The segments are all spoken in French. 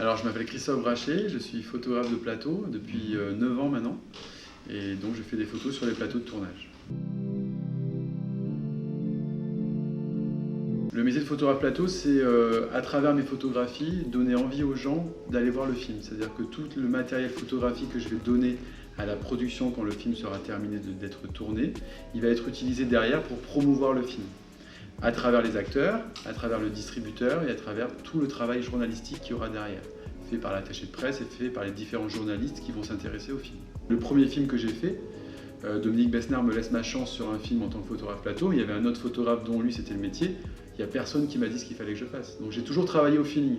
Alors, je m'appelle Christophe Brachet, je suis photographe de plateau depuis 9 ans maintenant, et donc je fais des photos sur les plateaux de tournage. Le métier de photographe plateau, c'est à travers mes photographies, donner envie aux gens d'aller voir le film. C'est-à-dire que tout le matériel photographique que je vais donner à la production quand le film sera terminé d'être tourné, il va être utilisé derrière pour promouvoir le film. À travers les acteurs, à travers le distributeur et à travers tout le travail journalistique qu'il y aura derrière, fait par l'attaché de presse et fait par les différents journalistes qui vont s'intéresser au film. Le premier film que j'ai fait, Dominique Besnard me laisse ma chance sur un film en tant que photographe plateau. Il y avait un autre photographe dont lui c'était le métier. Il n'y a personne qui m'a dit ce qu'il fallait que je fasse. Donc j'ai toujours travaillé au feeling.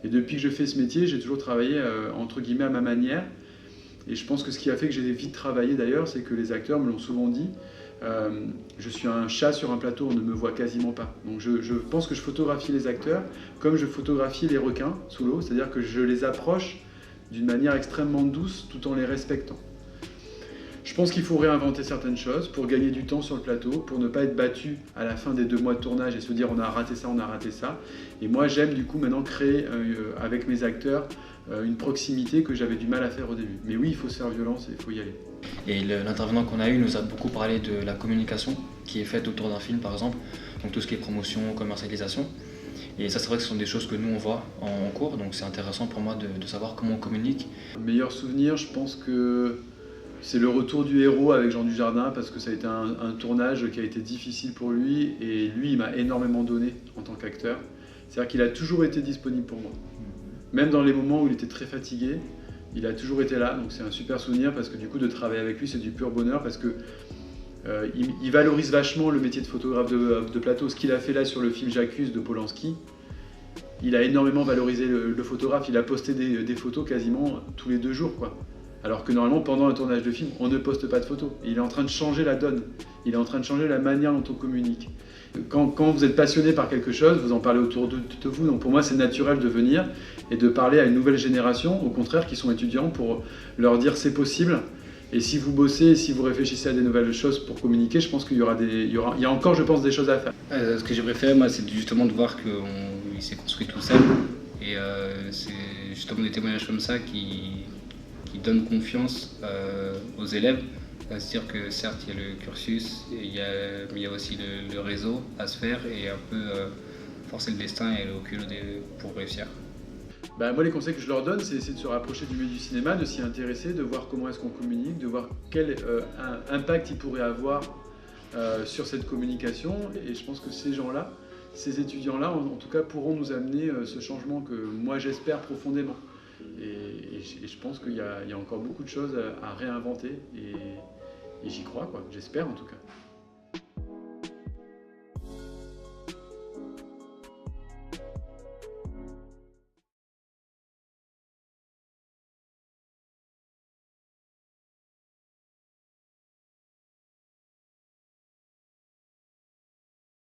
Et depuis que je fais ce métier, j'ai toujours travaillé entre guillemets à ma manière. Et je pense que ce qui a fait que j'ai vite travaillé d'ailleurs, c'est que les acteurs me l'ont souvent dit. Je suis un chat sur un plateau, on ne me voit quasiment pas. Donc je pense que je photographie les acteurs comme je photographie les requins sous l'eau, c'est-à-dire que je les approche d'une manière extrêmement douce tout en les respectant. Je pense qu'il faut réinventer certaines choses pour gagner du temps sur le plateau, pour ne pas être battu à la fin des 2 mois de tournage et se dire on a raté ça, on a raté ça. Et moi j'aime du coup maintenant créer avec mes acteurs une proximité que j'avais du mal à faire au début. Mais oui, il faut se faire violence et il faut y aller. Et l'intervenant qu'on a eu nous a beaucoup parlé de la communication qui est faite autour d'un film par exemple, donc tout ce qui est promotion, commercialisation. Et ça c'est vrai que ce sont des choses que nous on voit en cours, donc c'est intéressant pour moi de savoir comment on communique. Le meilleur souvenir, je pense que c'est le retour du héros avec Jean Dujardin parce que ça a été un tournage qui a été difficile pour lui et lui il m'a énormément donné en tant qu'acteur. C'est-à-dire qu'il a toujours été disponible pour moi. Même dans les moments où il était très fatigué, il a toujours été là, donc c'est un super souvenir parce que du coup de travailler avec lui c'est du pur bonheur parce que il valorise vachement le métier de photographe de plateau. Ce qu'il a fait là sur le film J'accuse de Polanski, il a énormément valorisé le photographe, il a posté des photos quasiment tous les 2 jours quoi. Alors que normalement pendant un tournage de film on ne poste pas de photos. Et il est en train de changer la donne, il est en train de changer la manière dont on communique. Quand vous êtes passionné par quelque chose, vous en parlez autour de vous, donc pour moi c'est naturel de venir et de parler à une nouvelle génération, au contraire qui sont étudiants, pour leur dire c'est possible. Et si vous bossez, et si vous réfléchissez à des nouvelles choses pour communiquer, je pense qu'il y a encore je pense des choses à faire. Ce que j'ai préféré moi c'est justement de voir qu'il s'est construit tout seul et c'est justement des témoignages comme ça qui donnent confiance aux élèves. C'est-à-dire que certes il y a le cursus, mais il y a aussi le réseau à se faire et un peu forcer le destin et le culot pour réussir. Moi les conseils que je leur donne c'est essayer de se rapprocher du milieu du cinéma, de s'y intéresser, de voir comment est-ce qu'on communique, de voir quel impact il pourrait avoir sur cette communication. Et je pense que ces gens-là, ces étudiants-là en tout cas pourront nous amener ce changement que moi j'espère profondément. Et je pense qu'il y a encore beaucoup de choses à réinventer et j'y crois, quoi. J'espère en tout cas.